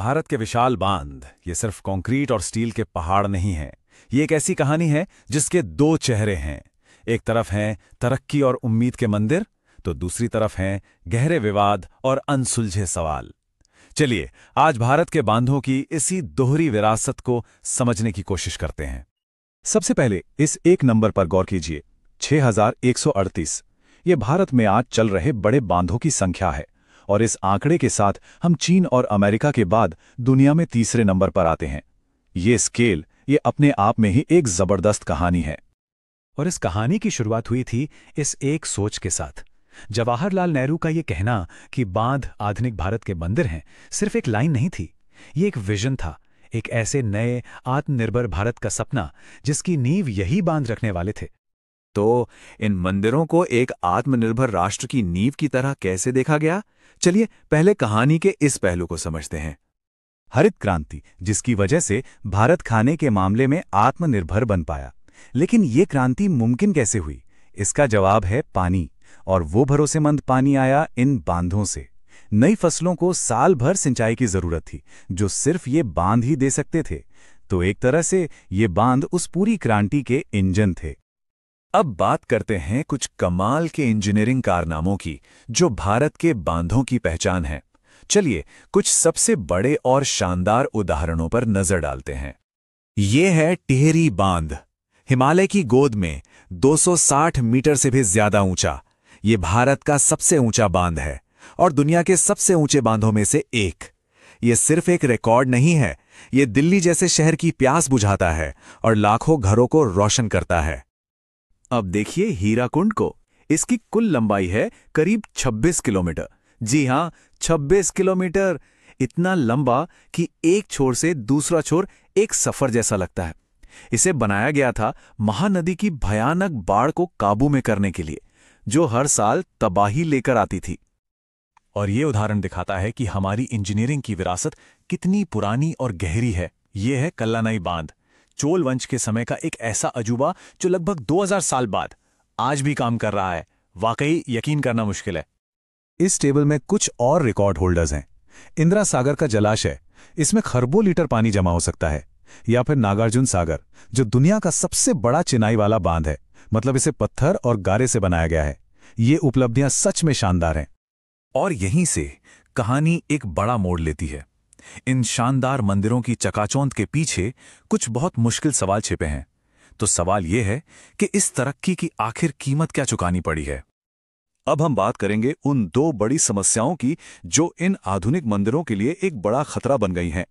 भारत के विशाल बांध ये सिर्फ कंक्रीट और स्टील के पहाड़ नहीं हैं। ये एक ऐसी कहानी है जिसके दो चेहरे हैं। एक तरफ हैं तरक्की और उम्मीद के मंदिर, तो दूसरी तरफ हैं गहरे विवाद और अनसुलझे सवाल। चलिए आज भारत के बांधों की इसी दोहरी विरासत को समझने की कोशिश करते हैं। सबसे पहले इस एक नंबर पर गौर कीजिए, 6138। ये भारत में आज चल रहे बड़े बांधों की संख्या है और इस आंकड़े के साथ हम चीन और अमेरिका के बाद दुनिया में तीसरे नंबर पर आते हैं। ये स्केल ये अपने आप में ही एक जबरदस्त कहानी है। और इस कहानी की शुरुआत हुई थी इस एक सोच के साथ। जवाहरलाल नेहरू का ये कहना कि बांध आधुनिक भारत के मंदिर हैं सिर्फ एक लाइन नहीं थी, ये एक विजन था, एक ऐसे नए आत्मनिर्भर भारत का सपना जिसकी नींव यही बांध रखने वाले थे। तो इन मंदिरों को एक आत्मनिर्भर राष्ट्र की नींव की तरह कैसे देखा गया? चलिए पहले कहानी के इस पहलू को समझते हैं। हरित क्रांति, जिसकी वजह से भारत खाने के मामले में आत्मनिर्भर बन पाया। लेकिन ये क्रांति मुमकिन कैसे हुई? इसका जवाब है पानी, और वो भरोसेमंद पानी आया इन बांधों से। नई फसलों को साल भर सिंचाई की जरूरत थी, जो सिर्फ ये बांध ही दे सकते थे। तो एक तरह से ये बांध उस पूरी क्रांति के इंजन थे। अब बात करते हैं कुछ कमाल के इंजीनियरिंग कारनामों की, जो भारत के बांधों की पहचान है। चलिए कुछ सबसे बड़े और शानदार उदाहरणों पर नजर डालते हैं। ये है टिहरी बांध, हिमालय की गोद में 260 मीटर से भी ज्यादा ऊंचा। ये भारत का सबसे ऊंचा बांध है और दुनिया के सबसे ऊंचे बांधों में से एक। ये सिर्फ एक रिकॉर्ड नहीं है, ये दिल्ली जैसे शहर की प्यास बुझाता है और लाखों घरों को रोशन करता है। अब देखिए हीराकुंड को, इसकी कुल लंबाई है करीब 26 किलोमीटर। जी हां, 26 किलोमीटर। इतना लंबा कि एक छोर से दूसरा छोर एक सफर जैसा लगता है। इसे बनाया गया था महानदी की भयानक बाढ़ को काबू में करने के लिए, जो हर साल तबाही लेकर आती थी। और ये उदाहरण दिखाता है कि हमारी इंजीनियरिंग की विरासत कितनी पुरानी और गहरी है। ये है कल्लानई बांध, चोल वंश के समय का एक ऐसा अजूबा जो लगभग 2000 साल बाद आज भी काम कर रहा है। वाकई यकीन करना मुश्किल है। इस टेबल में कुछ और रिकॉर्ड होल्डर्स हैं। इंदिरा सागर का जलाशय, इसमें खरबों लीटर पानी जमा हो सकता है। या फिर नागार्जुन सागर, जो दुनिया का सबसे बड़ा चिनाई वाला बांध है, मतलब इसे पत्थर और गारे से बनाया गया है। ये उपलब्धियां सच में शानदार हैं। और यहीं से कहानी एक बड़ा मोड़ लेती है। इन शानदार मंदिरों की चकाचौंध के पीछे कुछ बहुत मुश्किल सवाल छिपे हैं। तो सवाल यह है कि इस तरक्की की आखिर कीमत क्या चुकानी पड़ी है? अब हम बात करेंगे उन दो बड़ी समस्याओं की जो इन आधुनिक मंदिरों के लिए एक बड़ा खतरा बन गई हैं।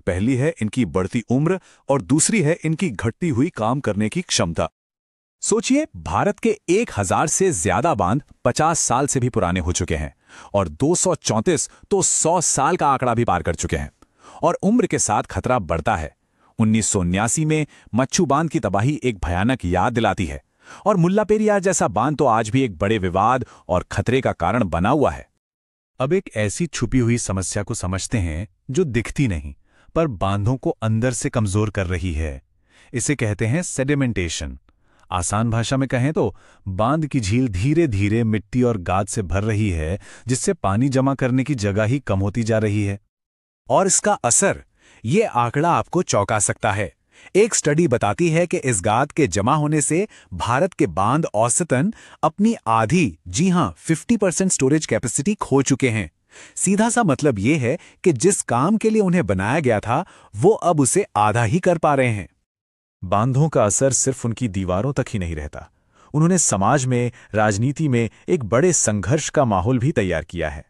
पहली है इनकी बढ़ती उम्र और दूसरी है इनकी घटती हुई काम करने की क्षमता। सोचिए, भारत के 1000 से ज्यादा बांध 50 साल से भी पुराने हो चुके हैं और 234 तो 100 साल का आंकड़ा भी पार कर चुके हैं। और उम्र के साथ खतरा बढ़ता है। 1979 में मच्छू बांध की तबाही एक भयानक याद दिलाती है, और मुल्ला पेरियार जैसा बांध तो आज भी एक बड़े विवाद और खतरे का कारण बना हुआ है। अब एक ऐसी छुपी हुई समस्या को समझते हैं जो दिखती नहीं पर बांधों को अंदर से कमजोर कर रही है। इसे कहते हैं सेडिमेंटेशन। आसान भाषा में कहें तो बांध की झील धीरे धीरे मिट्टी और गाद से भर रही है, जिससे पानी जमा करने की जगह ही कम होती जा रही है। और इसका असर, ये आंकड़ा आपको चौंका सकता है। एक स्टडी बताती है कि इस गाद के जमा होने से भारत के बांध औसतन अपनी आधी, जी हां 50% स्टोरेज कैपेसिटी खो चुके हैं। सीधा सा मतलब ये है कि जिस काम के लिए उन्हें बनाया गया था, वो अब उसे आधा ही कर पा रहे हैं। बांधों का असर सिर्फ उनकी दीवारों तक ही नहीं रहता, उन्होंने समाज में, राजनीति में एक बड़े संघर्ष का माहौल भी तैयार किया है।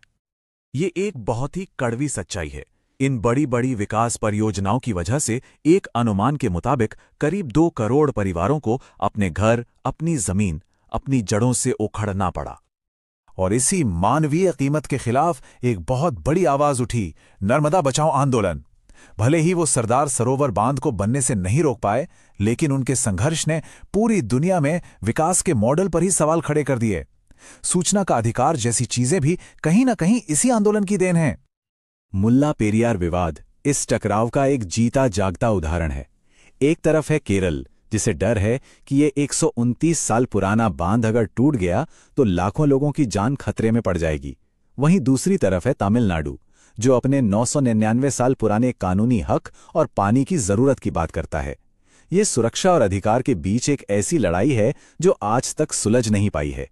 ये एक बहुत ही कड़वी सच्चाई है। इन बड़ी बड़ी विकास परियोजनाओं की वजह से एक अनुमान के मुताबिक करीब 2 करोड़ परिवारों को अपने घर, अपनी जमीन, अपनी जड़ों से उखड़ना पड़ा। और इसी मानवीय कीमत के खिलाफ एक बहुत बड़ी आवाज उठी, नर्मदा बचाओ आंदोलन। भले ही वो सरदार सरोवर बांध को बनने से नहीं रोक पाए, लेकिन उनके संघर्ष ने पूरी दुनिया में विकास के मॉडल पर ही सवाल खड़े कर दिए। सूचना का अधिकार जैसी चीजें भी कहीं ना कहीं इसी आंदोलन की देन है। मुल्ला पेरियार विवाद इस टकराव का एक जीता जागता उदाहरण है। एक तरफ है केरल, जिसे डर है कि ये 129 साल पुराना बांध अगर टूट गया तो लाखों लोगों की जान खतरे में पड़ जाएगी। वहीं दूसरी तरफ है तमिलनाडु, जो अपने 999 साल पुराने कानूनी हक और पानी की जरूरत की बात करता है। ये सुरक्षा और अधिकार के बीच एक ऐसी लड़ाई है जो आज तक सुलझ नहीं पाई है।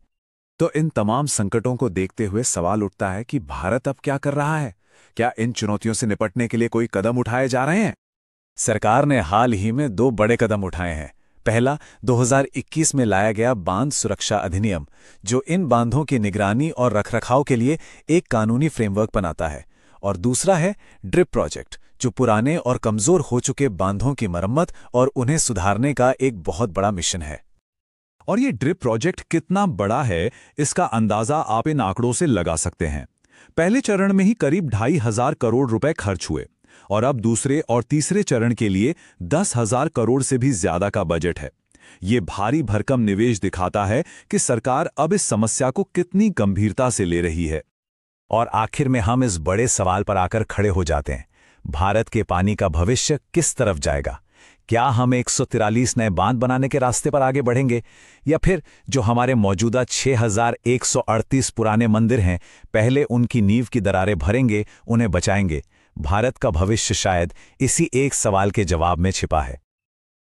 तो इन तमाम संकटों को देखते हुए सवाल उठता है कि भारत अब क्या कर रहा है? क्या इन चुनौतियों से निपटने के लिए कोई कदम उठाए जा रहे हैं? सरकार ने हाल ही में 2 बड़े कदम उठाए हैं। पहला 2021 में लाया गया बांध सुरक्षा अधिनियम, जो इन बांधों की निगरानी और रखरखाव के लिए एक कानूनी फ्रेमवर्क बनाता है, और दूसरा है ड्रिप प्रोजेक्ट, जो पुराने और कमजोर हो चुके बांधों की मरम्मत और उन्हें सुधारने का एक बहुत बड़ा मिशन है। और ये ड्रिप प्रोजेक्ट कितना बड़ा है, इसका अंदाजा आप इन आंकड़ों से लगा सकते हैं। पहले चरण में ही करीब 2,500 करोड़ रुपए खर्च हुए, और अब दूसरे और तीसरे चरण के लिए 10,000 करोड़ से भी ज्यादा का बजट है। ये भारी भरकम निवेश दिखाता है कि सरकार अब इस समस्या को कितनी गंभीरता से ले रही है। और आखिर में हम इस बड़े सवाल पर आकर खड़े हो जाते हैं, भारत के पानी का भविष्य किस तरफ जाएगा? क्या हम 143 नए बांध बनाने के रास्ते पर आगे बढ़ेंगे, या फिर जो हमारे मौजूदा 6,138 पुराने मंदिर हैं, पहले उनकी नींव की दरारें भरेंगे, उन्हें बचाएंगे? भारत का भविष्य शायद इसी एक सवाल के जवाब में छिपा है।